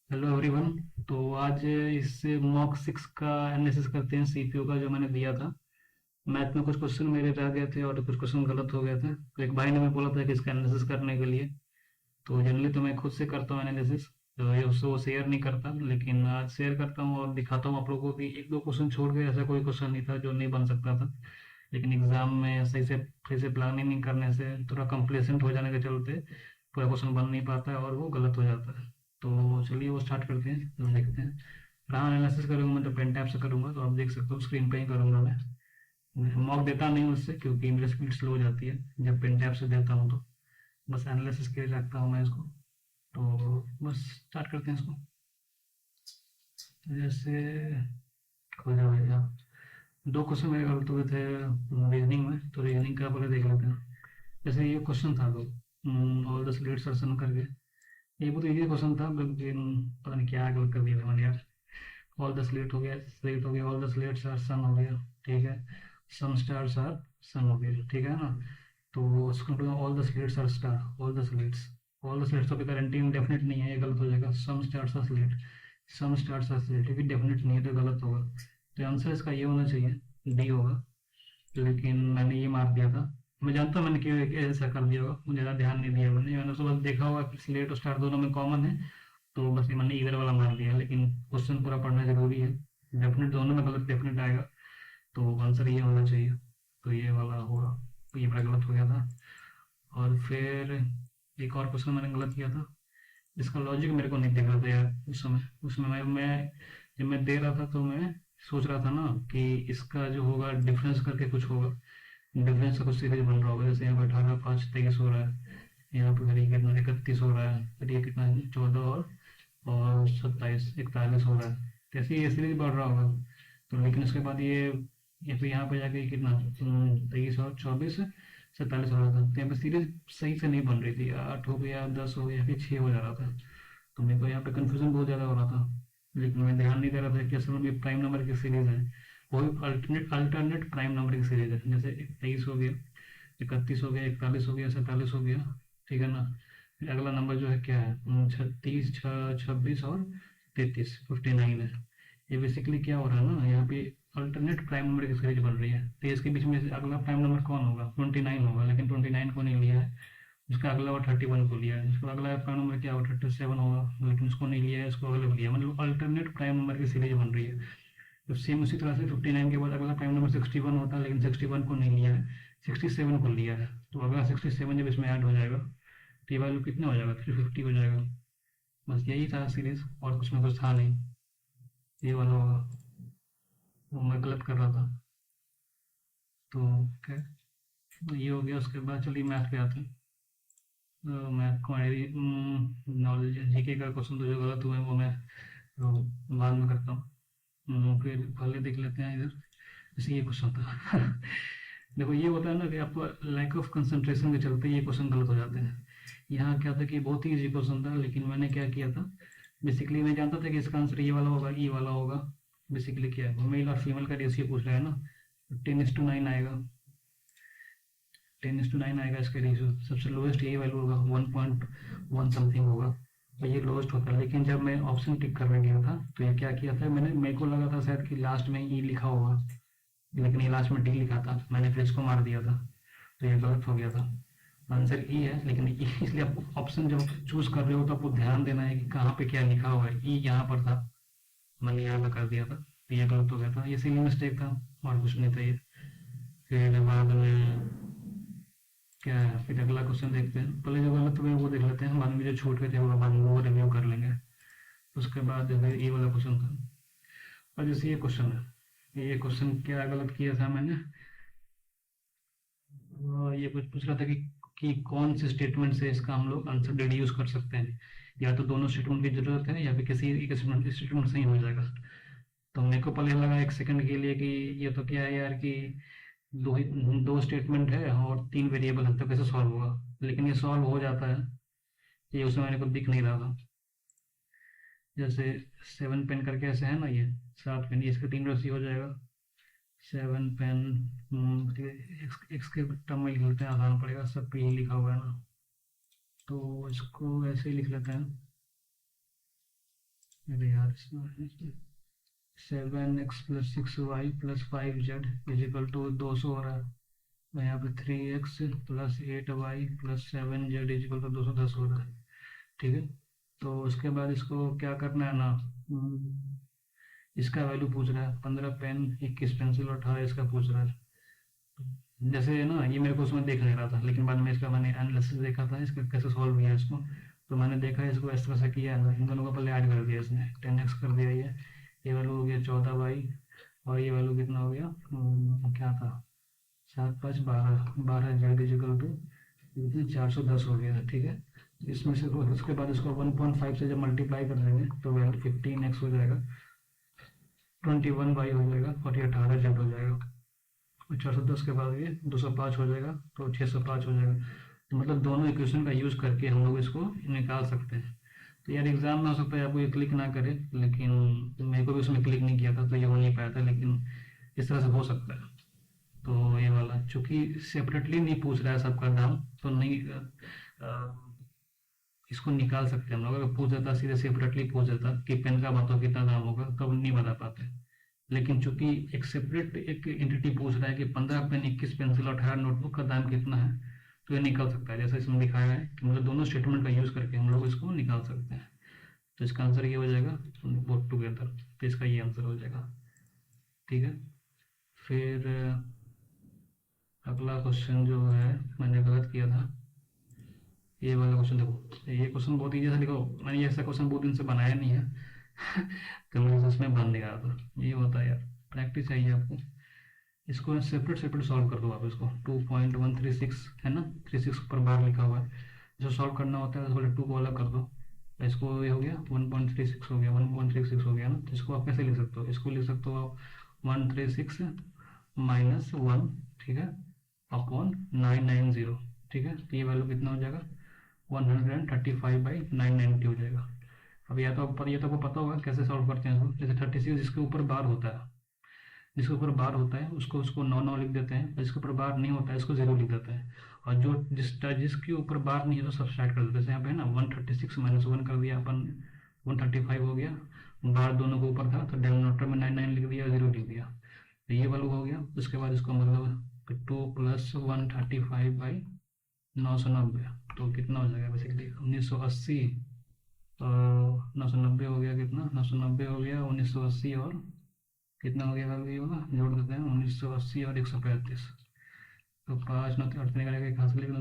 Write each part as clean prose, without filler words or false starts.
Hello everyone. तो आज इससे मॉक 6 का एनालिसिस करते हैं सीपीयू का जो मैंने दिया था। मैथ में कुछ क्वेश्चन मेरे रह गए थे और कुछ क्वेश्चन गलत हो गए थे, तो एक भाई ने मैं बोला था कि इसका एनालिसिस करने के लिए। तो जनरली तो मैं खुद से करता हूँ एनालिसिस, तो ये उससे वो शेयर नहीं करता, लेकिन आज शेयर करता हूँ और दिखाता हूँ आप लोगों को कि एक दो क्वेश्चन छोड़ के ऐसा कोई क्वेश्चन नहीं था जो नहीं बन सकता था। लेकिन एग्जाम में सही से प्लानिंग नहीं करने से, थोड़ा कंप्लेसेंट हो जाने के चलते पूरा क्वेश्चन बन नहीं पाता है और वो गलत हो जाता है। तो चलिए वो स्टार्ट करते हैं, तो देखते हैं। रहा एनालिसिस करूंगा मैं तो पेन टैप से करूंगा, तो आप देख सकते हो स्क्रीन पे ही करूंगा मैं मॉक देता नहीं हूँ उससे, क्योंकि मेरी स्पीड स्लो हो जाती है जब पेन टैप से देता हूँ। तो बस एनालिसिस के लिए रखता हूँ मैं इसको। तो बस स्टार्ट करते हैं इसको। जैसे हो जाए भैया, दो क्वेश्चन मेरे गलत हुए थे रीजनिंग में, तो रीजनिंग का पहले देख लेते हैं। जैसे ये क्वेश्चन था दो, ऑल द स्लेट्स आर सन करके। ये बहुत इजी क्वेश्चन था, लेकिन पता नहीं क्या गलत कर दिया था मैंने यार। ऑल द स्लेट हो गया, स्लेट हो गया, ऑल द स्लेट्स आर सन हो गया, ठीक है। सम स्टार्स आर सन हो गया, ठीक है ना। तो उसको all the slates are star, all the slates तो भी गारंटी इंडेफिनिट नहीं है, ये गलत हो जाएगा। Some stars are slate, some stars are slate, ये भी डेफिनेट नहीं है, तो गलत होगा। तो आंसर इसका ये होना चाहिए, डी होगा। लेकिन मैंने ये मार दिया था। मैं जानता हूँ मैंने क्यों ऐसा कर दिया होगा, मुझे ज़्यादा ध्यान नहीं दिया मैंने तो बस देखा होगा कि स्लेट और स्टार दोनों में कॉमन है, तो बस ये मैंने इधर वाला मार दिया। लेकिन क्वेश्चन पूरा पढ़ना जरूरी है, डेफिनेट दोनों में गलत डेफिनेट आएगा। तो आंसर ये होना चाहिए, तो ये वाला होगा। तो ये मेरा गलत हो गया था। और फिर एक और क्वेश्चन मैंने गलत किया था, इसका लॉजिक मेरे को नहीं दिख रहा था यार उस समय। उसमें मैं जब मैं दे रहा था तो मैं सोच रहा था ना कि इसका जो होगा डिफरेंस करके कुछ होगा। डिफरेंस का कुछ सीरीज बन रहा होगा, जैसे यहाँ पे 18, 5, 23 हो रहा है, यहाँ पे करीब कितना 31 हो रहा है, फिर ये कितना 14 और 27, 41 हो रहा है। तो ऐसे ये सीरीज बढ़ रहा होगा। तो लेकिन उसके बाद ये फिर यहाँ पे जाके कितना 23 और 24, 47 हो रहा था। तो यहाँ पे सीरीज सही से नहीं बन रही थी, 8 हो गया, 10 हो गया, फिर 6 हो जा रहा था। तो मेरे को यहाँ पे कंफ्यूजन बहुत ज्यादा हो रहा था। लेकिन मैं ध्यान नहीं दे रहा था कि असल में ये प्राइम नंबर की सीरीज है, वो भी अल्टरनेट अल्टरनेट प्राइम नंबर की सीरीज है। जैसे 23 हो गया, 31 हो गया, 41 हो गया, 47 हो गया, ठीक है ना। फिर अगला नंबर जो है क्या है, 36, 26 और 33, 59 है। ये बेसिकली क्या हो रहा है ना, यहाँ पे अल्टरनेट प्राइम नंबर की सीरीज बन रही है। तो इसके बीच में से अगला प्राइम नंबर कौन होगा, 29 होगा, लेकिन 29 को नहीं लिया है। उसका अगला और 31 को लिया है। इसको अगला प्राइम नंबर क्या होगा, 37 होगा, लेकिन उसको नहीं लिया है, इसको अगले को लिया। मतलब अल्टरनेट प्राइम नंबर की सीरीज बन रही है। तो सेम उसी तरह से 59 के बाद अगला प्राइम नंबर 61 होता है, लेकिन 61 को नहीं लिया है, 67 को लिया है। तो अगला 67 जब इसमें ऐड हो जाएगा, तो ये वैल्यू कितना हो जाएगा, 350 हो जाएगा। बस यही था सीरीज, और कुछ में कुछ था नहीं। ये वाला होगा, वो मैं गलत कर रहा था। तो क्या, ये हो गया। उसके बाद चलिए मैथ पे आते हैं। मैथ को नॉलेज जीके का क्वेश्चन तो जो गलत हुए हैं वो मैं बाद में करता हूँ। फिर पहले देख लेते हैं इधर। जैसे ये क्वेश्चन था देखो ये होता है ना कि आपको लैक ऑफ कंसंट्रेशन के चलते ये क्वेश्चन गलत हो जाते हैं। यहाँ क्या था कि बहुत ही इजी क्वेश्चन था, लेकिन मैंने क्या किया था, बेसिकली मैं जानता था कि इसका आंसर ये वाला होगा, ये वाला होगा। बेसिकली क्या है, मेल और फीमेल का रेशियो पूछ रहा है ना, 10:9 आएगा। 10:9 आएगा इसका रेशियो। सबसे लोएस्ट यही वैल्यू होगा, 1.1 समथिंग होगा, तो ये लोएस्ट होता है। लेकिन जब मैं ऑप्शन टिक करने गया था तो ये क्या किया था मैंने, मेरे को लगा था शायद कि लास्ट में ई लिखा होगा, लेकिन ये लास्ट में डी लिखा था, मैंने फिर इसको मार दिया था। तो ये गलत हो गया था। आंसर ई है, लेकिन इसलिए आप ऑप्शन जब चूज कर रहे हो तो आपको ध्यान देना है कि कहाँ पे क्या लिखा हुआ है। ई यहाँ पर था, मैंने यहाँ पे कर दिया था, तो ये गलत हो गया था। ये सिली मिस्टेक था, और कुछ नहीं था ये। फिर बाद में क्या है, फिर अगला क्वेश्चन देखते हैं। पहले जो गलत हुए वो देख लेते हैं, बाद में जो छूट गए थे वो बाद में वो रिव्यू कर लेंगे। उसके बाद जो है ये वाला क्वेश्चन था। और जैसे ये क्वेश्चन है, ये क्वेश्चन क्या गलत किया था मैंने, ये कुछ पूछ रहा था कि कौन से स्टेटमेंट से इसका हम लोग आंसर डिड्यूस कर सकते हैं। या तो दोनों स्टेटमेंट की जरूरत है, या फिर किसी एक स्टेटमेंट से ही हो जाएगा। तो मेरे को पहले लगा एक सेकंड के लिए कि ये तो क्या है यार, कि दो ही दो स्टेटमेंट है और 3 वेरिएबल है, तो कैसे सॉल्व होगा। लेकिन ये सॉल्व हो जाता है, ये उसमें मेरे को दिख नहीं रहा था। जैसे 7 पेन करके ऐसे है ना, ये 7 पेन, इसका 3 रस्सी हो जाएगा। 7 पेन, ठीक है, एक्स के टर्म में लिख लेते हैं, आसान पड़ेगा, सब पे ही लिखा हुआ है ना। तो इसको ऐसे ही लिख लेते हैं। अरे यार, 7x + 6y + 5z = 200 हो रहा है। मैं यहाँ पे 3x + 8y + 7z = 210 हो रहा है। ठीक है, तो उसके बाद इसको क्या करना है ना, इसका वैल्यू पूछ रहा है। 15 पेन, 21 पेंसिल और 18 इसका पूछ रहा है। जैसे ना, ये मेरे को उसमें देख नहीं रहा था, लेकिन बाद में इसका मैंने एनालिसिस देखा था, इसका कैसे सॉल्व किया इसको। तो मैंने देखा इसको इस तरह से किया है ना, इन दोनों को पहले ऐड कर दिया इसने, 10x कर दिया। ये वैल्यू हो गया 14y, और ये वैल्यू कितना हो गया, क्या था, 7 5 12, 12z = 410 हो गया। ठीक है, इसमें से उसके बाद इसको 1.5 से जब मल्टीप्लाई कर देंगे तो वैल्यू 15x हो जाएगा, 21y हो जाएगा, और ये 18z हो जाएगा। 410 के बाद ये 205 हो जाएगा, तो 605 हो जाएगा। तो मतलब दोनों इक्वेशन का यूज करके हम लोग इसको निकाल सकते हैं। तो यार एग्जाम में हो सकता है आपको ये क्लिक ना करे, लेकिन मेरे को भी उसमें क्लिक नहीं किया था तो ये हो नहीं पाया था, लेकिन इस तरह से हो सकता है। तो ये वाला चूंकि सेपरेटली नहीं पूछ रहा है सबका दाम, तो नहीं इसको निकाल सकते हम लोग। अगर पूछ देता सीधे सेपरेटली पूछ देता कि पेन का बताओ कितना दाम होगा, तब नहीं बता पाते। लेकिन चूंकि एक सेपरेट एक एंटिटी पूछ रहा है कि 15 पेन, 21 पेंसिल और 18 नोटबुक का दाम कितना है, तो ये निकल सकता है। जैसा इसमें दिखाया है कि मतलब दोनों स्टेटमेंट का यूज करके हम लोग इसको निकाल सकते हैं। तो इसका आंसर ये हो जाएगा बोथ टुगेदर, तो इसका ये आंसर हो जाएगा। ठीक है, फिर अगला क्वेश्चन जो है मैंने गलत किया था, ये वाला क्वेश्चन देखो। ये क्वेश्चन बहुत ईजी था, देखो मैंने ऐसा क्वेश्चन बहुत दिन से बनाया नहीं है तो मुझे उसमें बन नहीं रहा था। ये होता है यार, प्रैक्टिस चाहिए आपको। इसको सेपरेट सेपरेट सॉल्व कर दो आप इसको। 2.136 है ना, 36 पर बार लिखा हुआ है। जो सॉल्व करना होता है तो बोले 2 को अलग कर दो। तो इसको ये हो गया 1.36 हो गया, 1.36 हो गया ना। तो इसको आप कैसे लिख सकते हो, इसको लिख सकते हो 136 - 1, ठीक है, अपॉन 990। ठीक है, तो ये वैल्यू कितना हो जाएगा, 135/990 हो जाएगा। अब या तो ये तो आपको पता होगा कैसे सॉल्व करते हैं इसको। जैसे 36 जिसके ऊपर बार होता है, जिसके ऊपर बार होता है उसको उसको 9 लिख देते हैं, और जिसके ऊपर बार नहीं होता है उसको 0 लिख देते हैं। और जो जिसके ऊपर बार नहीं है तो सब्सट्रैक्ट कर देते हैं। जैसे यहाँ पे है ना 136 - 1 कर दिया अपन, 135 हो गया। बार दोनों के ऊपर था तो डिनोमिनेटर में 99 लिख दिया, 0 लिख दिया। तो ये वाला हो गया। उसके बाद इसको मतलब 2 + 135/990, तो कितना हो जाएगा बेसिकली 1980। 990 हो गया, कितना 990 हो गया, 1980 और कितना हो गया, ये वाला जोड़ देते हैं 1980 और 135। तो 5 9 8 निकालेगा, एक हाथ से लेकर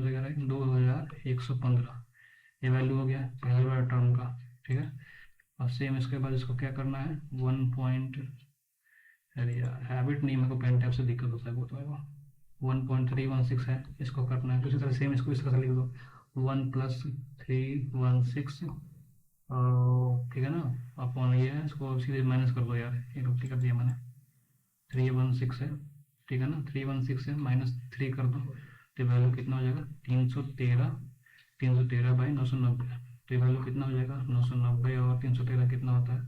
2115। ये वैल्यू हो गया पहले वाला टर्म का। ठीक है, और सेम इसके बाद इसको क्या करना है, 1 पॉइंट, अरे यार हैबिट नहीं, मेरे को पेन टैप से दिक्कत होता है बहुत। मेरे को 1.316 है, इसको करना है। तो इसी तरह सेम इसको इस तरह से लिख दो, 1 + 316, ठीक है ना, अपॉन ये है, इसको सीधे माइनस कर दो यार, ये गलती कर दिया मैंने। 316 है, ठीक है ना, 316 है, -3 कर दो, तो वैल्यू कितना हो जाएगा 313, 313/990। तो वैल्यू कितना हो जाएगा 990, और 313 कितना होता है,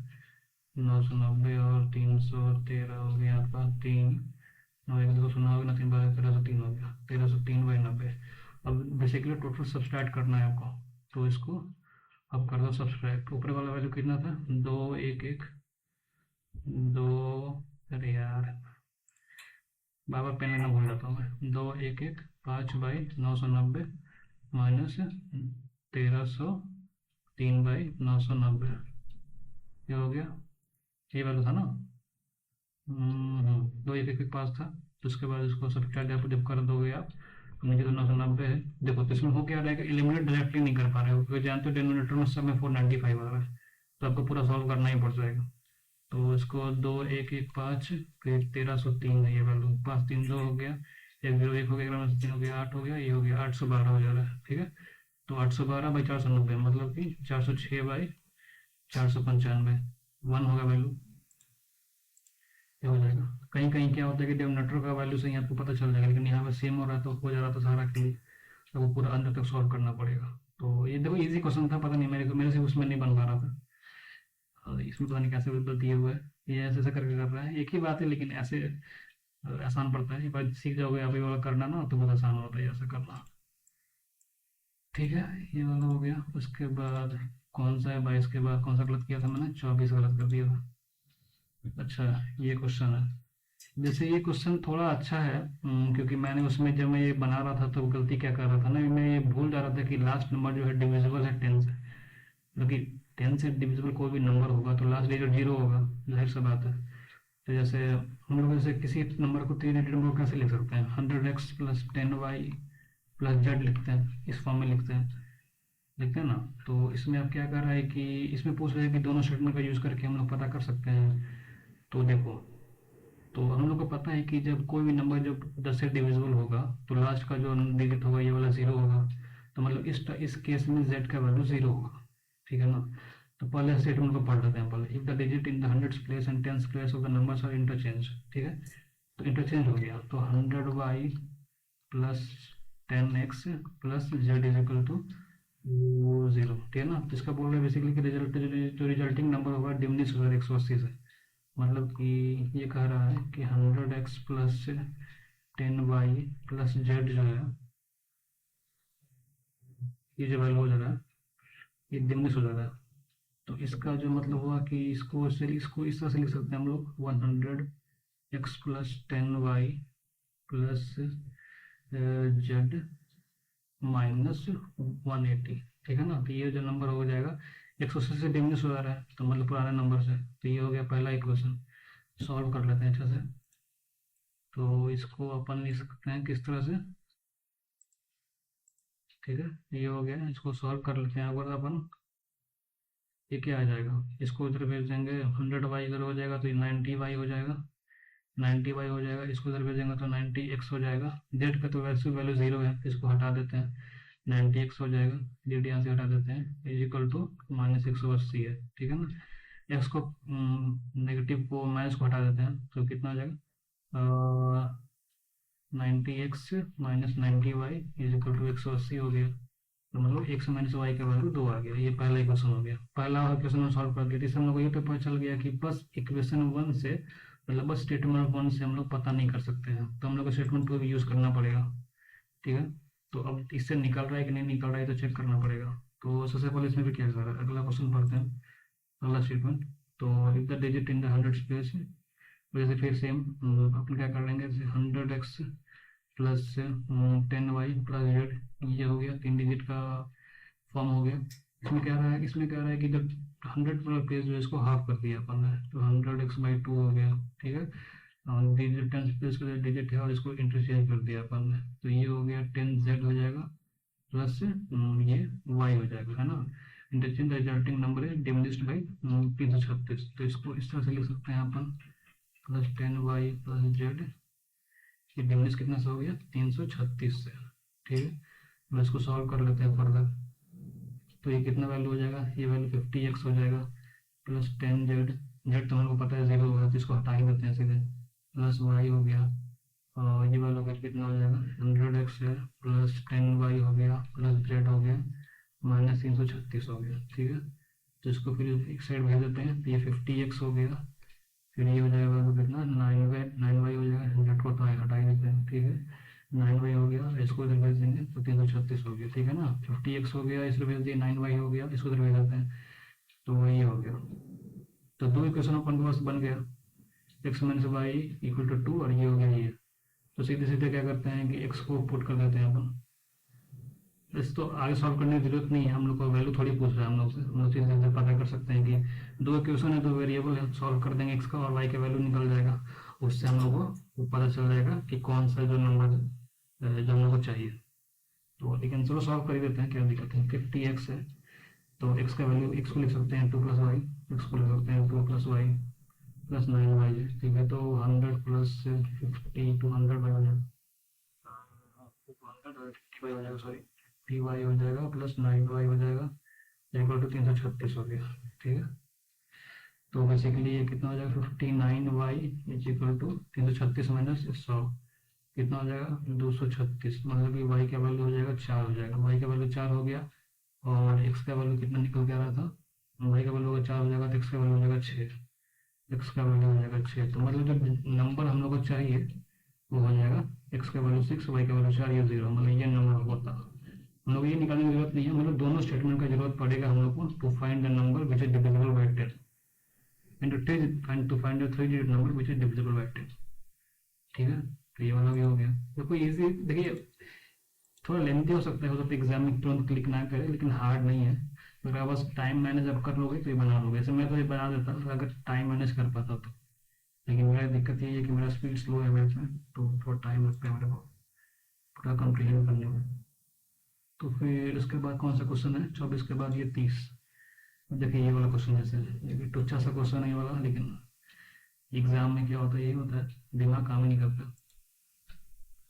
990 और 313 हो गया आपका 3, 9 सुना होगा ना, 3 बार 1303 हो गया, 1303/90। अब बेसिकली टोटल सब्सट्रैक्ट करना है आपको, तो इसको अब कर दो सब्सट्रैक्ट। ऊपर वाला वैल्यू कितना था, 211, 2, अरे यार बाबा पेन लेना भूल जाता हूँ मैं, 211 5/990 माइनस 1303/990, ये हो गया। ये वैल्यू था ना, 211 था। तो उसके बाद इसको सब्ट्रैक्ट जब कर दोगे आप, तो मुझे तो 990 है। देखो तो इसमें हो क्या रहेगा, एलिमिनेट डायरेक्टली नहीं कर पा रहे हो, क्योंकि जानते हो डिनोमिनेटर में सब में 495 आ रहा है, तो आपको पूरा सॉल्व करना ही पड़ जाएगा। तो इसको 2115, फिर 1303 है ये वैल्यू, 5 3 2 हो गया, 101 हो गया, 3 हो गया, 8 हो गया, ये हो गया 812 हो जा रहा है। ठीक है, तो 812/490 मतलब कि 406/495, 1 होगा वैल्यू, ये हो जाएगा। कहीं कहीं क्या होता है कि डिनोमिनेटर का वैल्यू से ही आपको पता चल जाएगा, लेकिन यहाँ पे सेम हो रहा है तो हो जा रहा था सारा के लिए, तो वो पूरा अंदर तक सॉल्व करना पड़ेगा। तो ये देखो इजी क्वेश्चन था, पता नहीं मेरे से उसमें नहीं बन पा रहा था, और इसमें पता नहीं कैसे बदल दिए हुए है। ये ऐसे ऐसे करके कर रहा है, एक ही बात है, लेकिन ऐसे आसान पड़ता है। एक बार सीख जाओगे आप ये वाला करना ना, तो बहुत आसान होता है ऐसा करना। ठीक है, ये वाला हो गया। उसके बाद कौन सा है 22 के बाद कौन सा गलत किया था मैंने? 24 गलत कर दिया था। अच्छा, ये क्वेश्चन है। जैसे ये क्वेश्चन थोड़ा अच्छा है, क्योंकि मैंने उसमें जब मैं ये बना रहा था तो गलती क्या कर रहा था ना, मैं ये भूल जा रहा था कि लास्ट नंबर जो है डिविजिबल है 10 से, क्योंकि 10 से डिविजिबल कोई भी नंबर होगा तो लास्ट डिजिट 0 होगा, जाहिर सी बात है। तो जैसे हम लोग जैसे किसी नंबर को 3 डिजिट नंबर कैसे लिख सकते हैं? 100x plus 10y plus Z लिखते हैं, इस फॉर्म में लिखते हैं ना। तो इसमें अब क्या कर रहा है कि इसमें पूछ रहे हैं कि दोनों स्टेटमेंट का यूज करके हम लोग पता कर सकते हैं। तो देखो, तो हम लोग को पता है कि जब कोई भी नंबर जब 10 से डिविजिबल होगा तो लास्ट का जो डिजिट होगा ये वाला 0 होगा। तो मतलब इस केस में z का वैल्यू 0 होगा, ठीक है ना। तो पहले स्टेटमेंट को पढ़ लेते हैं। पहले if the digit in the hundreds place and tens place of the numbers are interchange, ठीक है। तो इंटरचेंज हो गया, तो 100y plus 10x plus z is equal to 0, ठीक है ना। तो इसका बोल रहे हैं बेसिकली कि रिजल्ट जो रिजल्टिंग नंबर होगा डिमिनिश होगा 180 से। मतलब कि ये कह रहा है कि 100x plus 10y plus Z जो है, ये जो वैल्यू हो जा रहा है ये डिमिनिश हो जा रहा है। तो इसका जो मतलब हुआ कि इसको इस तरह से लिख सकते हैं हम लोग, 100x plus 10y plus Z minus 180, ठीक है ना। तो ये जो नंबर हो जाएगा 180 से डिमिनिश हो जा रहा है, तो मतलब पुराने नंबर से। तो ये हो गया पहला इक्वेशन। सॉल्व कर लेते हैं अच्छे से। तो इसको अपन लिख सकते हैं किस तरह से, ठीक है। ये हो गया, इसको सॉल्व कर लेते हैं अगर अपन। ये क्या आ जाएगा, इसको इधर भेज देंगे, 100y इधर हो जाएगा तो 90y हो जाएगा, 90y हो जाएगा। इसको इधर भेजेंगे तो 90x हो जाएगा। जेड का तो वैसे वैल्यू 0 है, इसको हटा देते हैं, 90x हो जाएगा। जेड यहाँ से हटा देते हैं, इज इक्वल टू माइनस 180 है, ठीक है ना। एक्स को नेगेटिव को माइनस को हटा देते हैं तो कितना हो जाएगा, 90x minus 90y is equal to 180 हो गया। तो मतलब x माइनस वाई का वैल्यू 2 आ गया। ये पहला इक्वेशन हो गया, पहला इक्वेशन में सॉल्व कर दिया। इससे हम लोग को ये तो पता चल गया कि बस इक्वेशन 1 से, मतलब बस स्टेटमेंट 1 से हम लोग पता नहीं कर सकते हैं, तो हम लोग को स्टेटमेंट 2 भी यूज करना पड़ेगा, ठीक है। तो अब इससे निकल रहा है कि नहीं निकल रहा है तो चेक करना पड़ेगा। तो सबसे पहले इसमें भी क्या कर रहा है, अगला क्वेश्चन पढ़ते हैं, अगला स्टेटमेंट। तो if the digit in the hundred space, वैसे फिर सेम अपन क्या कर लेंगे, 100x plus 10y plus Z, ये हो गया 3 डिजिट का फॉर्म हो गया। इसमें कह रहा है कि जब 100 वाला प्लेस जो है इसको हाफ कर दिया अपन ने, तो 100x/2 हो गया, ठीक है। और डिजिट 10 प्लेस का डिजिट है और इसको इंटरचेंज कर दिया अपन ने, तो ये हो गया 10z हो जाएगा प्लस ये y हो जाएगा, है ना। इंटरचेंज रिजल्टिंग नंबर है डिमिनिश्ड बाई 336। तो इसको इस तरह से लिख सकते हैं अपन, प्लस 10y प्लस जेड, ये डिमिनिश कितना से हो गया 336 से, ठीक है। अब इसको सॉल्व कर लेते हैं फर्दर। तो ये कितना वैल्यू हो जाएगा, ये वैल्यू 50x हो जाएगा प्लस 10z, जेड तो हमको पता है 0 होगा तो इसको हटा ही देते हैं सीधे, प्लस y हो गया। और ये वाला वैल्यू कितना हो जाएगा, 100x है प्लस 10y हो गया प्लस जेड हो गया माइनस 336 हो गया, ठीक है। तो इसको फिर एक साइड भेज देते हैं, तो ये 50x हो गया, फिर ये हो जाएगा तो कितना 9y हो जाएगा, जेड को तो हटा ही देते हैं, ठीक है। 9y हो गया, इसको इधर भेज देंगे तो 336 हो गया, ठीक है ना। 50x हो गया, इसको भेज दिए, 9y हो गया, इसको इधर भेज देते हैं, तो ये हो गया। तो दो इक्वेशन अपन के पास बन गया, x minus y equal to 2 और ये हो गया ये। तो सीधे सीधे क्या करते हैं कि x को पुट कर देते हैं अपन। इस तो आगे सॉल्व करने की जरूरत नहीं है, हम लोग को वैल्यू थोड़ी पूछ रहा है हम लोग से, हम लोग सीधे सीधे पता कर सकते हैं कि दो इक्वेशन है, दो वेरिएबल है, सॉल्व कर देंगे x का और y का वैल्यू निकल जाएगा। उससे हम लोग को पता चल जाएगा कि कौन सा जो नंबर जो हम लोग को चाहिए। तो लेकिन चलो सॉल्व कर ही देते हैं, क्या दिक्कत है। 50x है तो x का वैल्यू, x को लिख सकते हैं 2 प्लस वाई, x को लिख सकते हैं 2 प्लस वाई प्लस 9y है, ठीक है। तो 100 प्लस 50 200 बाई हो जाएगा, 200 बाई हो जाएगा, सॉरी टी वाई हो जाएगा प्लस 9y हो जाएगा इक्वल टू 336 हो गया, ठीक है। तो बेसिकली ये कितना हो जाएगा, 59y is equal to 336 minus 100, कितना हो जाएगा 236। मतलब कि y का वैल्यू हो जाएगा 4 हो जाएगा, y का वैल्यू 4 हो गया। और x का वैल्यू कितना निकल के आ रहा था, y का वैल्यू होगा 4 हो जाएगा तो x का वैल्यू हो जाएगा 6, x का वैल्यू हो जाएगा 6। तो मतलब जो नंबर हम लोग को चाहिए वो हो जाएगा x का वैल्यू 6, y का वैल्यू 4, ये 0, मतलब ये नंबर होता। हम लोग ये निकालने की जरूरत नहीं है, मतलब दोनों स्टेटमेंट का जरूरत पड़ेगा हम लोग को to find the number which is divisible by 10 and to find the 3 digit number which is divisible by 10। ठीक है, तो ये वाला भी हो गया। देखो इजी, देखिए थोड़ा लेंथी हो सकता है एग्जाम में तुरंत क्लिक ना करे, लेकिन हार्ड नहीं है। अगर आप बस टाइम मैनेज आप कर लोगे तो ये बना लोगे। ऐसे मैं तो ये बना देता अगर टाइम मैनेज कर पाता तो, लेकिन मेरा दिक्कत ये है कि मेरा स्पीड स्लो है मैथ में, तो थोड़ा टाइम लगता है मेरे को पूरा कंप्लीट करने में। तो फिर इसके बाद कौन सा क्वेश्चन है 24 के बाद ये 30। देखिए ये वाला क्वेश्चन जैसे ये भी टुच्चा सा क्वेश्चन है ये वाला, लेकिन एग्जाम में क्या होता है, यही होता है, दिमाग काम ही नहीं करता,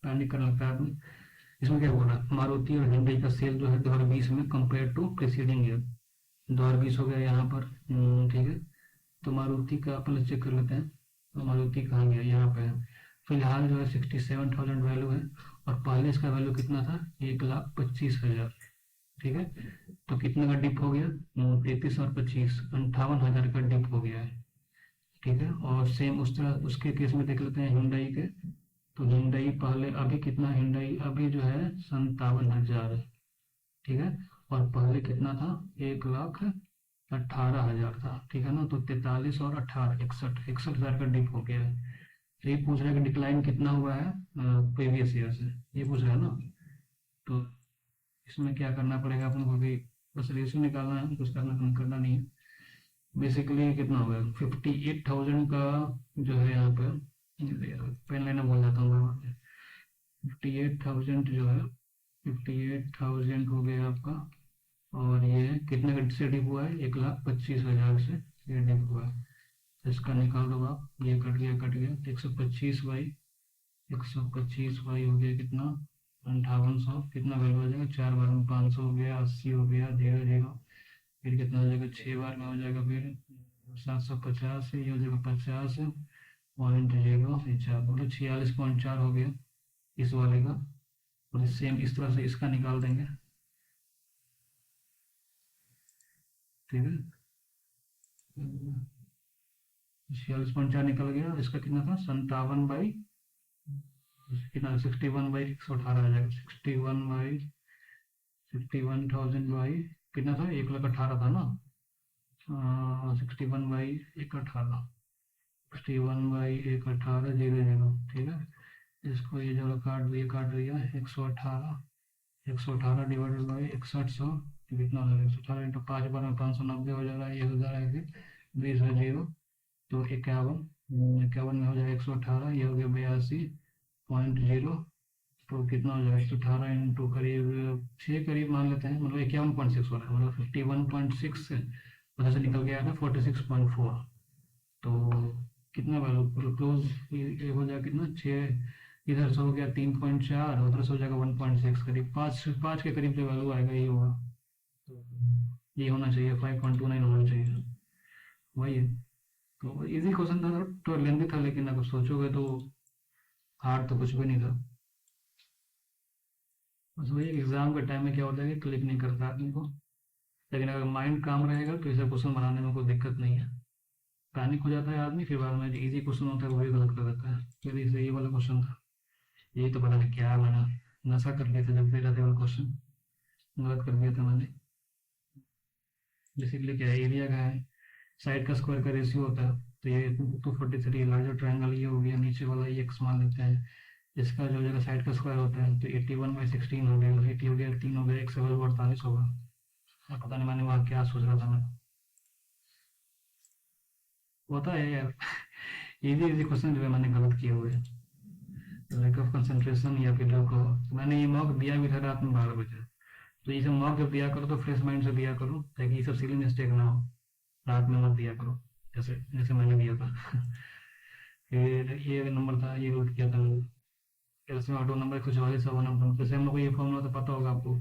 पैनिक करने लगता है आदमी। इसमें क्या बोला, मारुति और हिंडई का सेल जो है 2020 में कंपेयर टू प्रीसीडिंग ईयर। 2020 हो गया यहाँ पर, ठीक है। तो मारुति का अपन चेक कर लेते हैं, तो मारुति कहाँ गया, यहाँ पे है। फिलहाल जो है 67,000 वैल्यू है, और पहले इसका वैल्यू कितना था, 1,25,000। ठीक है, तो कितने का डिप हो गया, 33 और 25, 58,000 का डिप हो गया है। ठीक है, और सेम उस तरह उसके केस में देख लेते हैं हिंडई के। तो हिंडई पहले अभी कितना, हिंडई अभी जो है 57,000 है। ठीक है, और पहले कितना था, 1,18,000 था। ठीक है ना, तो 43 और 18, 61,000 का डिप हो गया है। तो ये पूछ रहा है कि डिक्लाइन कितना हुआ है प्रीवियस ईयर से, ये पूछ रहा है ना। तो इसमें क्या करना पड़ेगा अपन को कि बस रेशियो निकालना है, कुछ करना नहीं है। बेसिकली कितना हो गया, 58,000 का जो है यहाँ पे, पेन लेना भूल जाता हूँ मैं। 58,000 जो है, 58,000 हो गया आपका, और ये कितने का से डिप हुआ है, 1,25,000 से ये डिप हुआ है। तो इसका निकाल दो आप, ये कट गया 125 बाई 125 बाई हो गया कितना, 5800, कितना वैल्यू हो जाएगा, 4 बार में 500 हो गया, 80 हो गया, 0 फिर कितना हो जाएगा, 6 बार में हो जाएगा, फिर 750, ये हो जाएगा 50.0, बोलो 46.4 हो गया इस वाले का। और सेम इस तरह से इसका निकाल देंगे। ठीक है, 46.4 निकल गया, इसका कितना था, 57 बाई कितना, 61/118 आ जाएगा, 61/61,000 कितना था, 1,18,000 था ना, 61/118, 61/118, 0 ठीक है। इसको ये जो काट दिया 118 डिवाइडेड बाई 6100, कितना हो जाएगा, 118 इंटू 5 बार में 590 हो जाएगा, ये हो जाएगा 20 है 0, तो 51 में हो जाएगा 118, ये हो गया 82.0। तो कितना हो जाएगा, 118 इंटू करीब 6 करीब मान लेते हैं, मतलब 51.6 हो रहा है, मतलब 51.6 से उधर से निकल गया था 46.4। तो कितना वैल्यू क्लोज ये हो जाएगा, कितना 6, इधर से हो गया 3.4, उधर से हो जाएगा 1.6, करीब 5 के करीब जो वैल्यू आएगा ये होगा। तो ये होना चाहिए 5.29 होना चाहिए, वही है। तो इजी क्वेश्चन था, तो लेंथी था, लेकिन अगर सोचोगे तो हार्ड तो कुछ भी नहीं था। बस वही एग्जाम के टाइम में क्या होता है कि क्लिक नहीं करता आदमी को, लेकिन अगर माइंड काम रहेगा तो ऐसे क्वेश्चन बनाने में कोई दिक्कत नहीं है। पैनिक हो जाता है आदमी, फिर बाद में इजी क्वेश्चन होता है वो भी गलत कर देता है। फिर इसे ये वाला क्वेश्चन था, ये तो पता नहीं क्या मैंने नशा कर लिया था जब दे रहे वाला क्वेश्चन, गलत कर दिया था मैंने। बेसिकली क्या है, एरिया का है, साइड का स्क्वायर का रेशियो होता है, तो ये 243 लार्जर ट्रायंगल ये हो गया, नीचे वाला ये एक्स मान लेते हैं, इसका जो जगह साइड का स्क्वायर होता है, तो 81/16 हो गया, 80 हो गया, 3 हो गया, 1 से 48 होगा। पता नहीं मैंने वहाँ क्या सोच रहा था मैं, होता है यार। इजी क्वेश्चन जो है मैंने गलत किए हुए, लैक ऑफ कंसंट्रेशन या फिर लैक ऑफ, मैंने ये मॉक दिया भी था रात में 12 बजे। तो ये सब मॉक जब दिया करो तो फ्रेश माइंड से दिया करो, ताकि ये सब सिली मिस्टेक ना हो, रात में मत दिया करो जैसे जैसे मैंने दिया था। फिर ये नंबर था, ये गलत किया था एलसीएम ऑटो नंबर 144 नंबर, जैसे हम लोग को ये फॉर्मूला तो पता होगा आपको,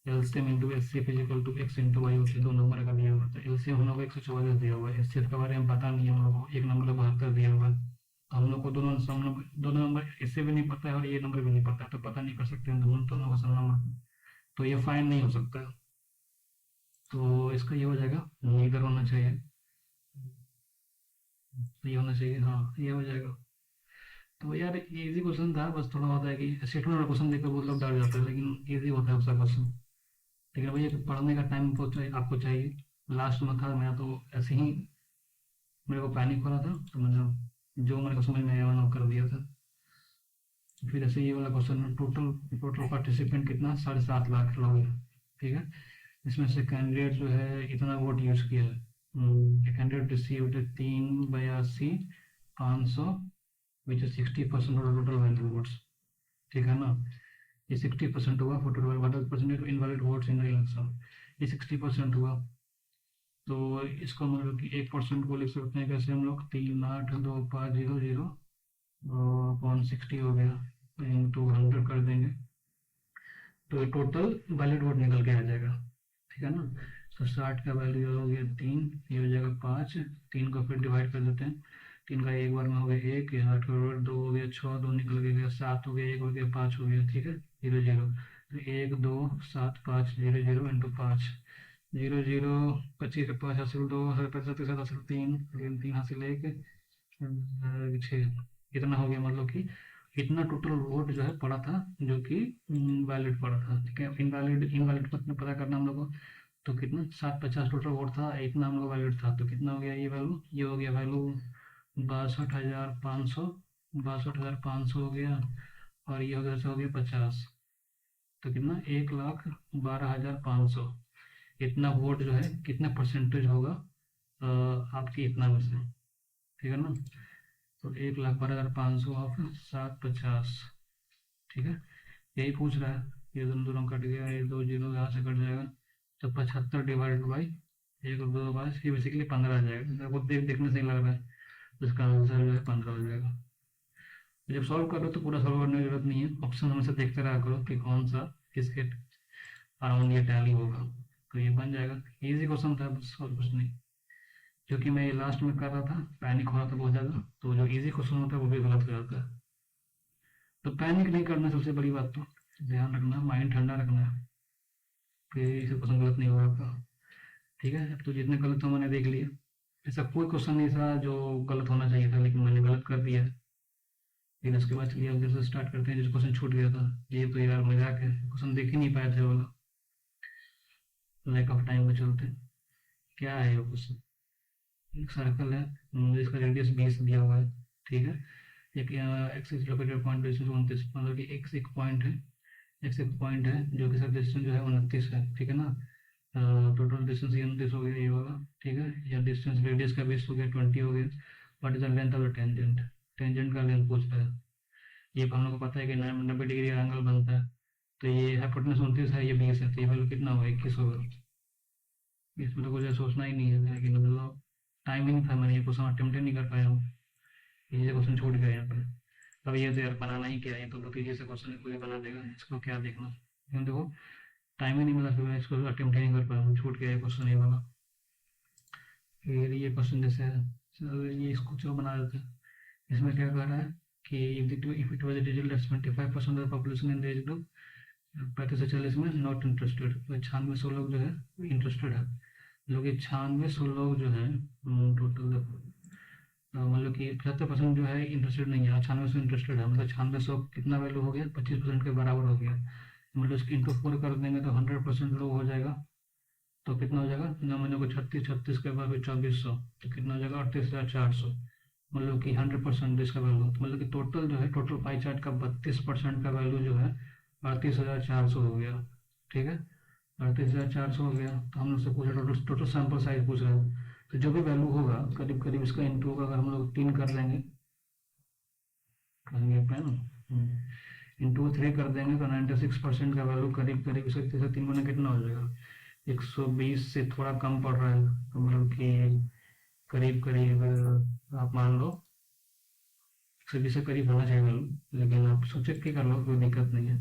LCM into HCF equal to x into y, उससे 2 नंबर का दिया हुआ था। एलसीएम हम लोग को 144 दिया हुआ है, एचसीएफ के बारे में पता नहीं है हम लोग को, एक नंबर 72 दिया हुआ है। हम लोग को दोनों नंबर इससे भी नहीं पता है और ये नंबर भी नहीं पता है, तो पता नहीं कर सकते हैं दोनों का सम नंबर, तो ये फाइन नहीं हो सकता। तो इसका ये हो जाएगा, नीदर होना चाहिए, तो ये होना चाहिए, हाँ ये हो जाएगा। तो यार इजी क्वेश्चन था, बस थोड़ा होता है कि स्टेटमेंट वाला क्वेश्चन देखकर बहुत लोग डर जाते हैं, लेकिन इजी होता है उसका क्वेश्चन। लेकिन भैया पढ़ने का टाइम आपको चाहिए। लास्ट में था, मैं तो ऐसे ही मेरे को पैनिक हो रहा था, तो मैंने जो मेरे को समझ में आया मैंने वो कर दिया था। फिर ऐसे ये वाला क्वेश्चन, टोटल टोटल पार्टिसिपेंट कितना, 7.5 लाख लोग हैं, ठीक है। इसमें से कैंडिडेट जो है इतना वोट यूज किया है, candidate received 382,500 which is 60% of total valid votes, ठीक है ना। ये 60% हुआ for total percentage invalid votes in the election, ये 60% हुआ। तो इसको मतलब कि 1% को लिख सकते हैं कैसे हम लोग, 3,825,00 अपॉन 60 हो गया, इंटू 100 कर देंगे, तो ये टोटल वैलिड वोट निकल के आ जाएगा, ठीक है ना। तो 60 का वैल्यू हो गया 3, ये हो जाएगा 5, 3 को फिर डिवाइड कर देते हैं, 3 का एक बार में हो गया 1, 8 का 2 हो गया 6, 2 निकल गया 7 हो गया, 1 हो गया 5 हो गया, ठीक है, 0 0। तो 1 2 7 5 0 0 इंटू 5, 0 0 25 का 5 हासिल 2 35 हासिल 3 3 हासिल 1 6, इतना हो गया, मतलब कि इतना टोटल वोट जो है पड़ा था, जो कि वैलिड पड़ा था, ठीक है। इनवैलिड इनवैलिड पता करना हम लोग को, तो कितना 750 टोटल वोट था, इतना हम लोग वैलिड था, तो कितना हो गया ये वैल्यू, ये हो गया वैल्यू 62,500, 62,500 हो गया, और ये हो गया 50, तो कितना 1,12,500, इतना वोट जो है कितना परसेंटेज होगा आपकी इतना में से, ठीक है ना। तो 1,12,500 ऑफ 750, ठीक है, यही पूछ रहा है। ये दोनों दोनों कट गया, ये 2 जीरो यहाँ से कट जाएगा, तो 75 डिवाइडेड बाई 1 2 5, ये बेसिकली 15 आ जाएगा, वो देखने से ही लग रहा है, तो इसका आंसर जो है 15 हो जाएगा। जब सॉल्व करो तो पूरा सॉल्व करने की जरूरत नहीं है, ऑप्शन हमेशा देखते रहा करो कि कौन सा किसके अराउंड ये टैली होगा, तो ये बन जाएगा। इजी क्वेश्चन था बस, और कुछ नहीं। क्योंकि मैं ये लास्ट में कर रहा था, पैनिक हो रहा था बहुत ज़्यादा, तो जो इजी क्वेश्चन होता है वो भी गलत हो जाता है। तो पैनिक नहीं करना सबसे बड़ी बात, तो ध्यान रखना, माइंड ठंडा रखना है, फिर इसे क्वेश्चन गलत नहीं होगा आपका, ठीक है। तो जितने गलत हो मैंने देख लिया, ऐसा कोई क्वेश्चन नहीं था जो गलत होना चाहिए था, लेकिन मैंने गलत कर दिया। फिर उसके बाद चलिए अब जैसे स्टार्ट करते हैं, जो क्वेश्चन छूट गया था, ये तो यार मजाक है, क्वेश्चन देख ही नहीं पाए थे वाला, लैक ऑफ टाइम में चलते। क्या है वो क्वेश्चन, एक सर्कल है, जिसका रेडियस 20 दिया हुआ है, ठीक है। एक एक्स इज लोकेटेड पॉइंट 29, मतलब कि एक्स एक पॉइंट है, एक्स एक पॉइंट है जो कि सब डिस्टेंस जो है 29 है, ठीक है ना। टोटल डिस्टेंस ये 29 हो गया ये वाला, ठीक है। या डिस्टेंस रेडियस का बेस हो गया 20 हो गया। What is the length of the tangent, tangent का लेंथ पूछ रहा है। ये हम लोग को पता है कि 90 डिग्री का एंगल बनता है, तो ये हाइपोटेनस 29 है, ये 20 है, तो ये वैल्यू कितना होगा, 21 होगा। इसमें तो कुछ सोचना ही नहीं है, लेकिन मतलब टाइम ही नहीं था, मैंने ये क्वेश्चन अटेम्प्ट ही नहीं कर पाया हूँ, ये क्वेश्चन छूट गया यहाँ पे। अब ये तो यार बनाना ही क्या है, तो बहुत ईजी से क्वेश्चन है, कोई बना देगा, इसको क्या देखना। क्यों देखो, टाइम ही नहीं मिला, फिर मैं इसको अटेम्प्ट ही नहीं कर पाया, छूट गया ये क्वेश्चन ये वाला। फिर ये क्वेश्चन जैसे है, चलो ये इसको चलो बना देते हैं। इसमें क्या कह रहा है कि if it was digital that's 25% of population in the age group 35 से 40 में नॉट इंटरेस्टेड, तो 96 लोग जो है इंटरेस्टेड है, लोग 96 लोग जो है टोटल, मतलब कि 75% जो है इंटरेस्टेड नहीं है, 96 इंटरेस्टेड है, मतलब 96 कितना वैल्यू हो गया, 25% के बराबर हो गया, मतलब इसकी इंटू 4 कर देंगे तो 100% लोग हो जाएगा, तो कितना हो जाएगा, न महीने को 36, 36 के बाद 2400, तो कितना हो जाएगा 38,400, मतलब कि 100% इसका वैल्यू, तो मतलब कि टोटल जो है, टोटल पाई चार्ट का 32% का वैल्यू जो है 38,400 हो गया, ठीक है। 38,400 हो गया, तो हम लोग से पूछा टोटल टोटल सैंपल साइज पूछ रहे हैं, तो जो भी वैल्यू होगा करीब करीब इसका इंटू होगा, अगर हम लोग 3 कर देंगे, इंटू 3 कर देंगे तो 96% का वैल्यू करीब करीब इसका 3 गुना कितना हो जाएगा, 120 से थोड़ा कम पड़ रहा है, तो मतलब कि करीब करीब आप मान लो 120 से करीब होना चाहिए वैल्यू, लेकिन आप सोचे के कर लो, कोई दिक्कत नहीं है।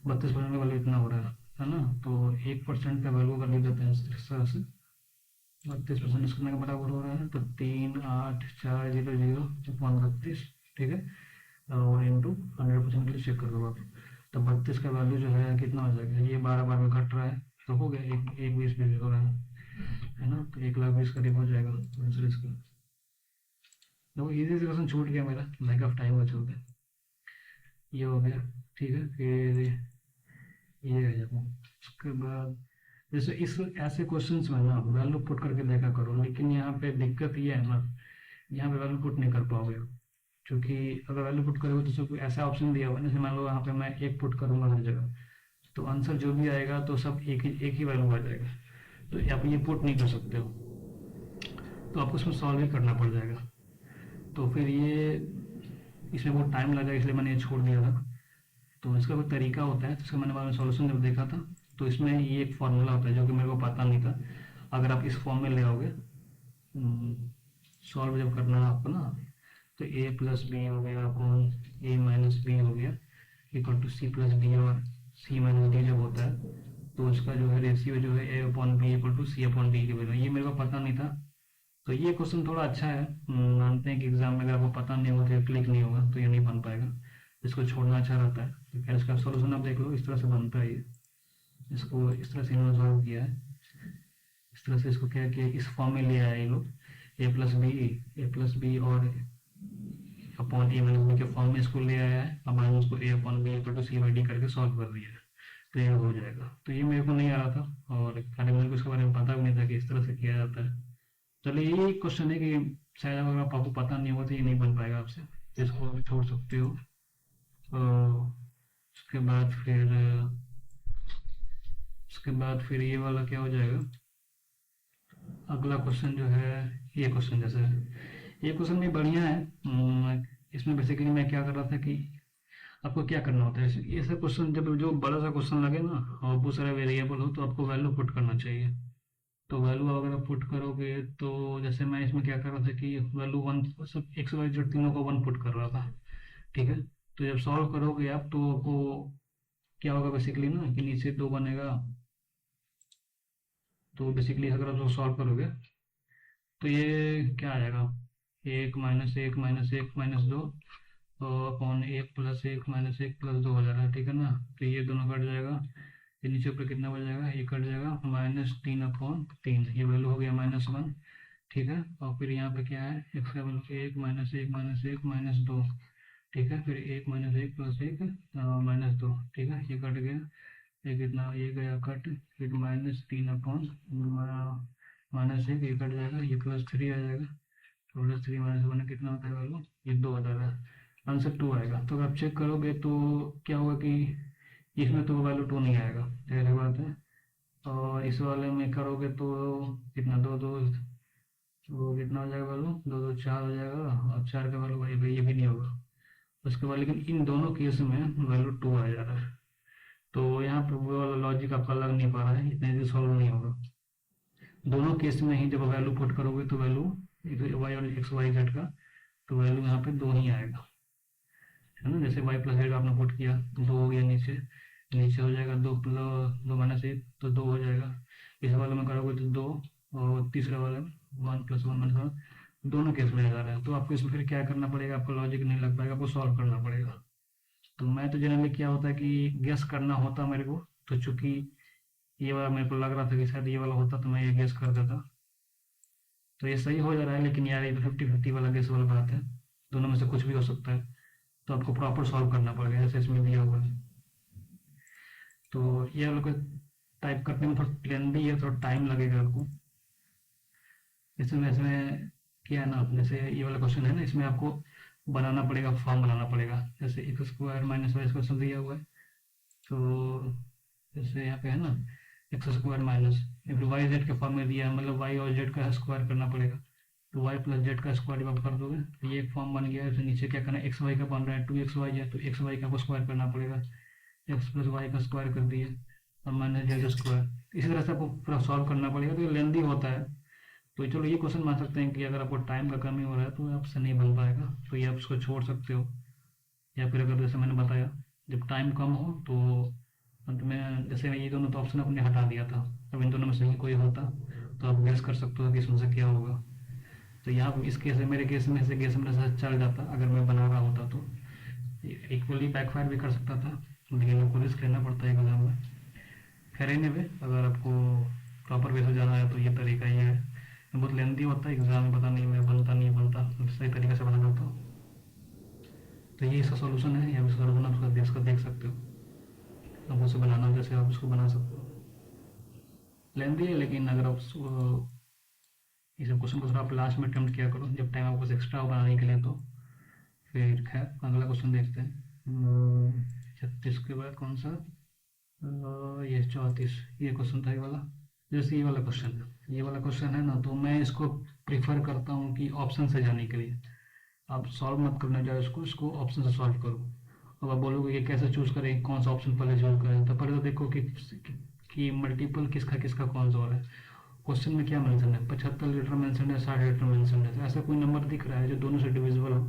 32% का वैल्यू इतना हो रहा है ना, तो 1% का वैल्यू कर ले देते हैं इस तरह से, 32% इसके का बराबर हो रहा है, तो 3,8,4,0,0 ठीक है, और इंटू 100% के लिए चेक कर लो आप, तो 32 का वैल्यू जो है कितना हो जाएगा, ये 12 बार में घट रहा है, तो हो गया एक 20 भी हो रहा है ना, तो 1,20,000 करीब हो जाएगा आंसर इसका। तो इजी से क्वेश्चन छूट गया मेरा, लैक ऑफ टाइम हो चलते, ये हो गया, ठीक है। फिर ये है, उसके बाद जैसे इस ऐसे क्वेश्चंस में ना वैल्यू पुट करके देखा करो, लेकिन यहाँ पे दिक्कत ये है ना, यहाँ पे वैल्यू पुट नहीं कर पाओगे, क्योंकि अगर वैल्यू पुट करोगे तो सब ऐसा ऑप्शन दिया हुआ है, जैसे मान लो यहाँ पे मैं एक पुट करूंगा हर जगह, तो आंसर जो भी आएगा तो सब एक ही वैल्यू आ जाएगा, तो आप ये पुट नहीं कर सकते हो, तो आपको इसमें सॉल्व ही करना पड़ जाएगा। तो फिर ये इसमें बहुत टाइम लगा, इसलिए मैंने ये छोड़ दिया था। तो इसका कोई तरीका होता है, तो इसका मैंने बाद में सॉल्यूशन जब देखा था, तो इसमें ये एक फॉर्मूला होता है जो कि मेरे को पता नहीं था। अगर आप इस फॉर्म में ले आओगे, सॉल्व जब करना है आपको ना, तो ए प्लस बी हो गया अपॉन ए माइनस बी हो गया equal to C plus D, और सी माइनस डी जब होता है तो उसका जो है रेशियो जो है A upon B equal to C upon D के बराबर। ये मेरे को पता नहीं था, तो ये क्वेश्चन थोड़ा अच्छा है। मानते हैं कि एग्जाम में अगर आपको पता नहीं होगा तो क्लिक नहीं होगा तो ये नहीं बन पाएगा, इसको छोड़ना अच्छा रहता है। तो खैर इसका सोल्यूशन आप देख लो, इस तरह से बनता है ये, इसको इस तरह से इन्होंने सॉल्व किया है, इस तरह से इसको क्या किया, इस फॉर्म में ले आए ये लोग, ए प्लस बी और अपॉन ए माइनस बी के फॉर्म में इसको ले आया है, अब मैंने उसको A upon B equal to C by D करके सॉल्व कर दिया है, तो ये हो जाएगा। तो ये मेरे को नहीं आ रहा था, और खाली मेरे को इसके बारे में पता भी नहीं था कि इस तरह से किया जाता है। चलिए यही क्वेश्चन है कि शायद अगर आपको पता नहीं होगा तो ये नहीं बन पाएगा आपसे, तो इसको छोड़ सकते हो। उसके बाद फिर ये वाला क्या हो जाएगा, अगला क्वेश्चन जो है ये क्वेश्चन, जैसे ये क्वेश्चन भी बढ़िया है। इसमें बेसिकली मैं क्या कर रहा था कि आपको क्या करना होता है, ये सब क्वेश्चन जब जो बड़ा सा क्वेश्चन लगे ना और बहुत सारे वेरिएबल हो, तो आपको वैल्यू पुट करना चाहिए। तो वैल्यू अगर आप पुट करोगे, तो जैसे मैं इसमें क्या कर रहा था कि वैल्यू वन, सब एक्स वाई जेड तीनों को वन पुट कर रहा था, ठीक है। तो जब सॉल्व करोगे आप तो आपको क्या होगा बेसिकली ना, कि नीचे दो बनेगा, तो बेसिकली अगर आप सॉल्व करोगे तो ये क्या आ जाएगा, एक माइनस एक माइनस एक माइनस दो, तो अपॉन एक प्लस एक माइनस एक प्लस दो हो जाएगा, ठीक है ना। तो ये दोनों कट जाएगा, ये नीचे ऊपर कितना बच जाएगा, ये कट जाएगा, माइनस तीन अपॉन तीन, ये वैल्यू हो गया माइनस वन, ठीक है। और फिर यहाँ पे क्या है, एक्स का वैल्यू एक माइनस एक माइनस एक माइनस दो, ठीक है। फिर एक माइनस एक प्लस एक माइनस दो, ठीक है, ये कट गया, ये कितना, ये गया कट, फिर माइनस तीन अपॉन माइनस एक, ये कट जाएगा, ये प्लस थ्री आ जाएगा, प्लस थ्री माइनस वन कितना होता है वैल्यू, ये दो आ जाएगा, आंसर टू आएगा। तो अगर आप चेक करोगे तो क्या होगा कि इसमें तो वैल्यू टू नहीं आएगा, पहली बात है। और इस वाले में करोगे तो कितना, दो दो, तो कितना हो जाएगा वैल्यू, दो दो चार हो जाएगा, और चार का वैल्यू ये भी नहीं होगा। उसके बाद लेकिन इन दोनों केस में वैल्यू टू आ जा रहा है, तो यहाँ पर वो वाला लॉजिक आपका लग नहीं पा रहा है, इतने से सॉल्व नहीं होगा। दोनों केस में ही जब वैल्यू पुट करोगे तो वैल्यू वाई और एक्स वाई जेड का, तो वैल्यू यहाँ पे दो ही आएगा, है ना। जैसे वाई प्लस जेड आपने पुट किया तो दो हो गया, नीचे नीचे हो जाएगा दो प्लस दो माइनस एक, तो दो हो जाएगा। इस वाले में करोगे तो दो, और तीसरे वाले में one plus one minus one, दोनों केस में आ रहा है। तो आपको इसमें फिर क्या करना पड़ेगा, आपको लॉजिक नहीं लग पाएगा, आपको सॉल्व करना पड़ेगा। तो मैं तो जनरली क्या होता है कि गेस करना होता मेरे को, तो चूंकि ये वाला मेरे को लग रहा था कि शायद ये वाला होता, तो मैं ये गेस कर देता, तो ये सही हो जा रहा है। लेकिन यार ये तो 50-50 वाला गेस वाला बात है, दोनों में से कुछ भी हो सकता है, तो आपको प्रॉपर सॉल्व करना पड़ेगा, जैसे इसमें दिया हुआ है। तो ये वाला टाइप करने में थोड़ा लेंदी है, थोड़ा टाइम लगेगा आपको। इसमें क्या है ना, जैसे ये वाला क्वेश्चन है ना, इसमें आपको बनाना पड़ेगा, फॉर्म बनाना पड़ेगा। जैसे x square minus y question दिया हुआ है, तो जैसे यहाँ पे है ना x square minus y z के फॉर्म में दिया है, मतलब वाई और जेड का स्क्वायर करना पड़ेगा, तो वाई प्लस जेड का स्क्वायर जब आप कर दोगे तो ये एक फॉर्म बन गया है। फिर नीचे क्या करना है, एक्स वाई का बन रहा है, टू एक्स वाई है, तो एक्स वाई का आपको स्क्वायर करना पड़ेगा, एक्स प्लस वाई का स्क्वायर कर दिए, और माइनस जेड स्क्वायर। इसी तरह से आपको पूरा सॉल्व करना पड़ेगा, तो ये लेंदी होता है। तो चलो ये क्वेश्चन मान सकते हैं कि अगर आपको टाइम का कमी हो रहा है तो आपसे नहीं बन पाएगा, तो ये आप उसको छोड़ सकते हो। या फिर अगर जैसे मैंने बताया जब टाइम कम हो तो अंत में, जैसे ये दोनों तो ऑप्शन अपने हटा दिया था, अब इन दोनों में से ही कोई होता तो आप गेस कर सकते हो कि इसमें से क्या होगा। तो यहाँ इस केस में, मेरे केस में से गेस मेरे साथ चल जाता अगर मैं बना रहा होता, तो इक्वली बैकफायर भी कर सकता था, लेकिन आपको रिस्क लेना पड़ता है एग्जाम में। खैर एनीवे, अगर आपको प्रॉपर वे से जाना है तो ये तरीका ये है। बहुत लेंदी होता है एग्जाम में, पता नहीं मैं बनता नहीं बनता, सही तरीके से बना करता हूँ। तो ये इसका सोल्यूशन है, या सोल्यूशन आप उसका देख सकते हो, आप उसे बनाना जैसे आप उसको बना सकते हो। लेंदी है, लेकिन अगर आप ये सब क्वेश्चन को थोड़ा आप लास्ट में अटेम्प्ट किया करो जब टाइम आपको कुछ एक्स्ट्रा हो बनाने के लिए। तो फिर खैर अगला क्वेश्चन देखते हैं। 36 के बाद कौन सा, ये 34, ये क्वेश्चन था ये वाला। जैसे ये वाला क्वेश्चन है, ये वाला क्वेश्चन है ना, तो मैं इसको प्रीफर करता हूँ कि ऑप्शन से जाने के लिए आप सॉल्व मत करना जाओ इसको, ऑप्शन से सॉल्व करो। अब आप बोलोगे कि कैसे चूज करें, कौन सा ऑप्शन पहले चूज करें, तो पहले तो देखो कि मल्टीपल किसका किसका कौन सा हो रहा है। क्वेश्चन में क्या मेंशन है, 75 लीटर मेंशन है, 60 लीटर मेंशन है, तो ऐसा कोई नंबर दिख रहा है जो दोनों से डिविजिबल हो।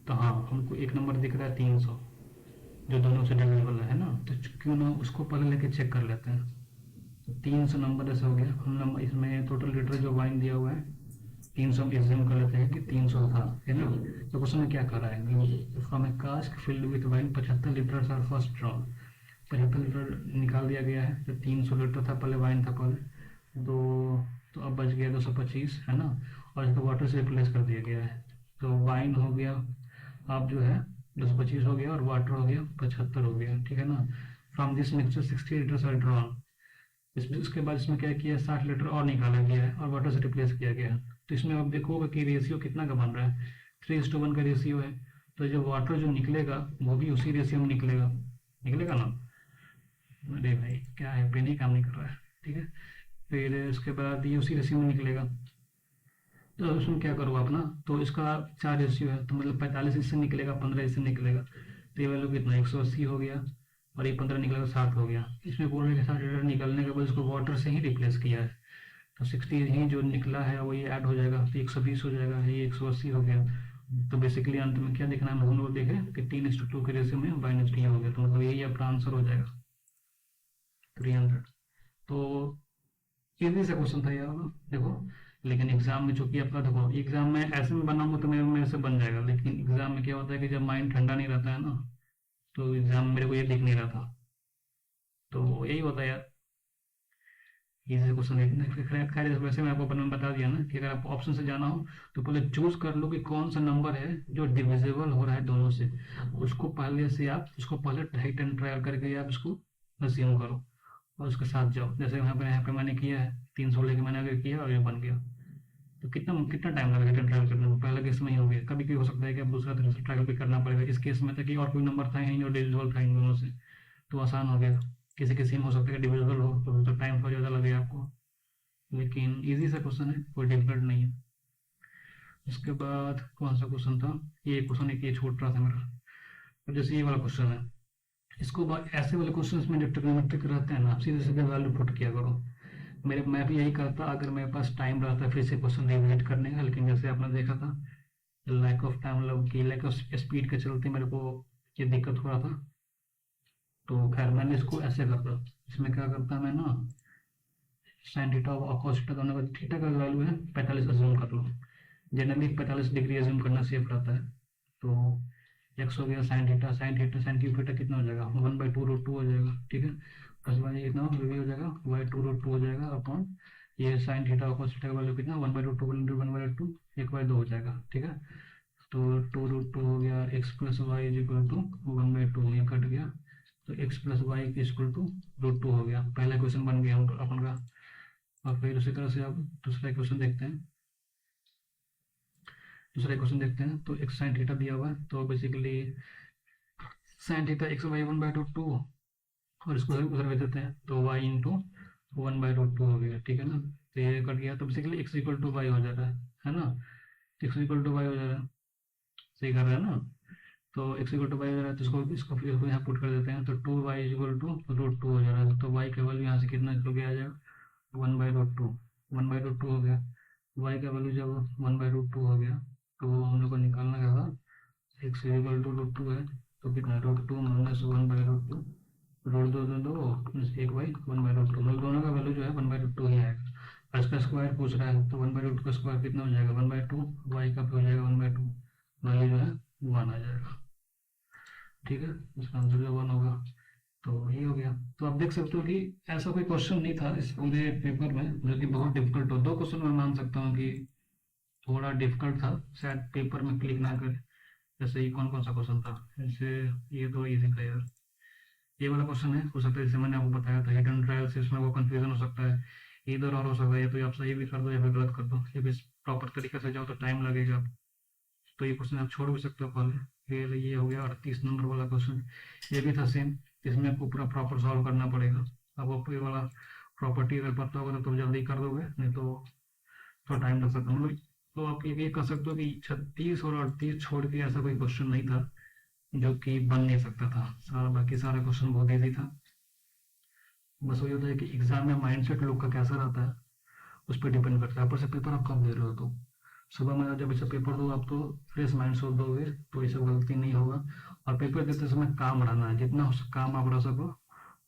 तो हाँ, हमको एक नंबर दिख रहा है 300 जो दोनों से डिविजिबल है ना, तो क्यों ना उसको पहले लेके चेक कर लेते हैं। तो 300 नंबर ऐसा हो गया, हम नंबर इसमें टोटल लीटर जो वाइन दिया हुआ है 300 हम एग्जाम कर लेते हैं कि 300 था, है ना। तो क्वेश्चन में क्या कर रहा है, from a cask filled with wine 75 litre are first drawn. 75 litre निकाल दिया गया है, तो 300 लीटर था पहले, वाइन था पहले, तो अब बच गया 225, है ना। और इसको वाटर से रिप्लेस कर दिया गया है, तो वाइन हो गया अब जो है 225 हो गया, और वाटर हो गया 75 हो गया, ठीक है ना। From this mixture 60 litre are drawn. इसके बाद इसमें क्या किया है, 60 लीटर और निकाला गया है और वाटर से रिप्लेस किया गया है। तो इसमें आप देखोगे कि रेशियो कितना का बन रहा है, 3:1 का रेशियो है। तो जो वाटर जो निकलेगा वो भी उसी रेशियो में निकलेगा, निकलेगा ना। अरे भाई क्या है, पेन ही काम नहीं कर रहा है, ठीक है। फिर इसके बाद ये उसी रेशियो में निकलेगा। तो उसमें क्या करो आप ना, तो इसका 4 रेशियो है, तो मतलब 45 इससे निकलेगा, 15 इससे निकलेगा, तो ये वैल्यू कितना 180 हो गया, और ये 15 निकलेगा 60 हो गया। इसमें बोल रहे कि 60 लीटर निकलने के बाद इसको वाटर से ही रिप्लेस किया है, तो 60 ही जो निकला है वो ये ऐड हो जाएगा, तो 120 हो जाएगा, ये 180 हो गया। तो बेसिकली अंत में क्या देखना है, हम लोग देखें कि 3:2 के रेशियो में माइनस डी हो गया, तो मतलब यही आपका आंसर हो जाएगा 300। तो इजी सा क्वेश्चन था यार, देखो। लेकिन एग्जाम में चूंकि आपका देखो, एग्जाम में ऐसे में बनाऊंगा तो मेरे से बन जाएगा, लेकिन एग्जाम में क्या होता है कि जब माइंड ठंडा नहीं रहता है ना, तो एग्जाम में मेरे को ये दिख नहीं रहा था। तो यही होता है यार, इजी क्वेश्चन। खैर वैसे मैं आपको अपन में बता दिया ना कि अगर आपको ऑप्शन से जाना हो तो पहले चूज कर लो कि कौन सा नंबर है जो डिविजिबल हो रहा है दोनों से। उसको पहले से आप उसको पहले राइट एंड ट्रायल करके आप इसको अज्यूम करो और उसके साथ जाओ। जैसे यहाँ पे मैंने किया है, 300 लेके मैंने अगर किया और ये बन गया, तो कितना कितना टाइम लगेगा रिटर्न ट्रायल करने में। पहला केस में ही हो गया, कभी कभी हो सकता है कि आप दूसरा तीसरा ट्रायल भी करना पड़ेगा। इस केस में था कि और कोई नंबर था ही नहीं जो डिविजिबल था इन दोनों से, तो आसान हो गया। किसी किसी में हो सकता है कि डिविजिबल हो तो टाइम थोड़ा ज़्यादा लगेगा आपको, लेकिन इजी सा क्वेश्चन है, कोई डिफिकल्ट नहीं है। उसके बाद कौन सा क्वेश्चन था, ये क्वेश्चन एक ये छूट रहा था मेरा। अब जैसे ये वाला क्वेश्चन है, इसको ऐसे वाले क्वेश्चन में जब ट्रिग्नोमेट्रिक रहते हैं ना, आप सीधे सीधे वैल्यू पुट किया करो। मैं भी यही करता अगर मेरे पास टाइम रहता फिर से क्वेश्चन रिविजिट करने का, लेकिन जैसे आपने देखा था लैक ऑफ टाइम, मतलब कि लैक ऑफ स्पीड के चलते मेरे को ये दिक्कत हो रहा था। तो खैर मैंने इसको ऐसे करता, इसमें क्या करता मैं ना, साइन थीटा और कॉस थीटा दोनों का, थीटा का वैल्यू है 45 अज्यूम कर लो। जनरली 45 डिग्री अज्यूम करना सेफ रहता है। तो एक्स हो गया sine theta sine cube theta कितना हो जाएगा 1/2√2 हो जाएगा, ठीक है। प्लस वाई कितना भी हो जाएगा y2√2 हो जाएगा अपॉन ये साइन थीटा और कॉस थीटा का वैल्यू कितना 1/√2 इंटू 1/2 1/2 हो जाएगा, ठीक है। तो 2√2 हो गया, x plus y is equal to 1/2, ये कट गया, तो x plus y equal to √2 हो गया। पहला क्वेश्चन बन गया अपन का। और फिर उसी तरह से आप दूसरा क्वेश्चन देखते हैं। तो एक साइन थीटा दिया हुआ है, तो basically sine theta x by 1/2 और इसको उधर भेज देते हैं, तो y इंटू 1/2 हो गया, ठीक है ना। तो ये कट गया, तो basically x equal to y हो जा रहा है ना। x इक्वल टू वाई हो जा रहा है, सही कर रहा है ना। तो x इक्वल टू वाई हो जा रहा है, तो इसको इसको इसको यहाँ पुट कर देते हैं, तो 2y इक्वल टू √2 हो जा रहा है। तो y का वैल्यू यहाँ से कितना निकल के आ जाएगा 1/2, 1/2 हो गया। y का वैल्यू जब 1/2 हो गया, तो हम लोग को निकालना क्या था, x इक्वल टू √2 है, तो कितना √2 माइनस 1/2, √2 1 बाई 1/2, मतलब दोनों का वैल्यू जो है 1/2 ही आएगा। और इसका स्क्वायर पूछ रहा है, तो 1/2 का स्क्वायर कितना हो जाएगा 1/2, y का हो जाएगा 1/2, वैल्यू जो है 1 आ जाएगा, ठीक है। इसका आंसर जो 1 होगा। तो ये हो गया। तो आप देख सकते हो कि ऐसा कोई क्वेश्चन नहीं था इस पूरे पेपर में जो कि बहुत डिफिकल्ट हो। 2 क्वेश्चन मैं मान सकता हूँ कि थोड़ा डिफिकल्ट था, शायद पेपर में क्लिक ना करे। जैसे ये कौन कौन सा क्वेश्चन था, जैसे ये तो इजी था यार। ये वाला क्वेश्चन है, हो सकता है जैसे मैंने आपको बताया था हिडन ट्रायल से, इसमें वो कंफ्यूजन हो सकता है। इधर और हो सकता है, या तो आप सही भी कर दो या फिर गलत कर दो, या फिर प्रॉपर तरीके से जाओ तो टाइम लगेगा। तो ये क्वेश्चन आप छोड़ भी सकते हो पहले। फिर ये हो गया 38 नंबर वाला क्वेश्चन, ये भी था सेम। इसमें आपको पूरा प्रॉपर सॉल्व करना पड़ेगा। अब आपको ये वाला प्रॉपर्टी अगर पता होगा तो जल्दी कर दोगे, नहीं तो थोड़ा टाइम लग सकता है। मतलब तो आप ये कह सकते हो कि 36 और 38 छोड़ के ऐसा कोई क्वेश्चन नहीं था जो कि बन नहीं सकता था। सारा बाकी सारे क्वेश्चन बहुत ईजी था। बस वही होता है कि एग्जाम में माइंडसेट लोग का कैसा रहता है, उस पर डिपेंड करता है। ऊपर से पेपर आप कब दे रहे हो, तो सुबह में जब ऐसा पेपर दो आप, तो फ्रेश माइंड से दोगे तो ये सब गलती नहीं होगा। और पेपर देते समय काम रहना है, जितना काम आप रह सको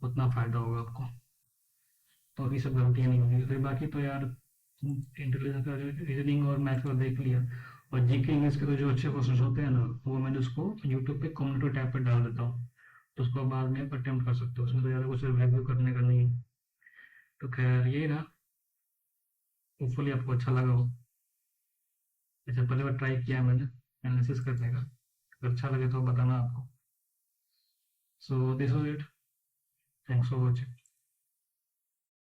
उतना फायदा होगा आपको, तो ये सब गलतियाँ नहीं होंगी। फिर बाकी तो यार इंटेलिजेंस का रीजनिंग और मैथ का देख लिया। और जीके इंग्लिश के तो जो अच्छे क्वेश्चन होते हैं ना, वो मैंने उसको यूट्यूब पे कम्युनिटी टैब पे डाल देता हूँ, तो उसको बाद में अटेम्प्ट कर सकते हो, उसमें तो ज़्यादा कुछ रिव्यू करने का नहीं है। तो खैर यही रहा, होपफुली आपको अच्छा लगा हो। जैसे पहले बार ट्राई किया है मैंने एनालिसिस करने का, अगर अच्छा लगे तो बताना आपको। So this was it, thanks for watching.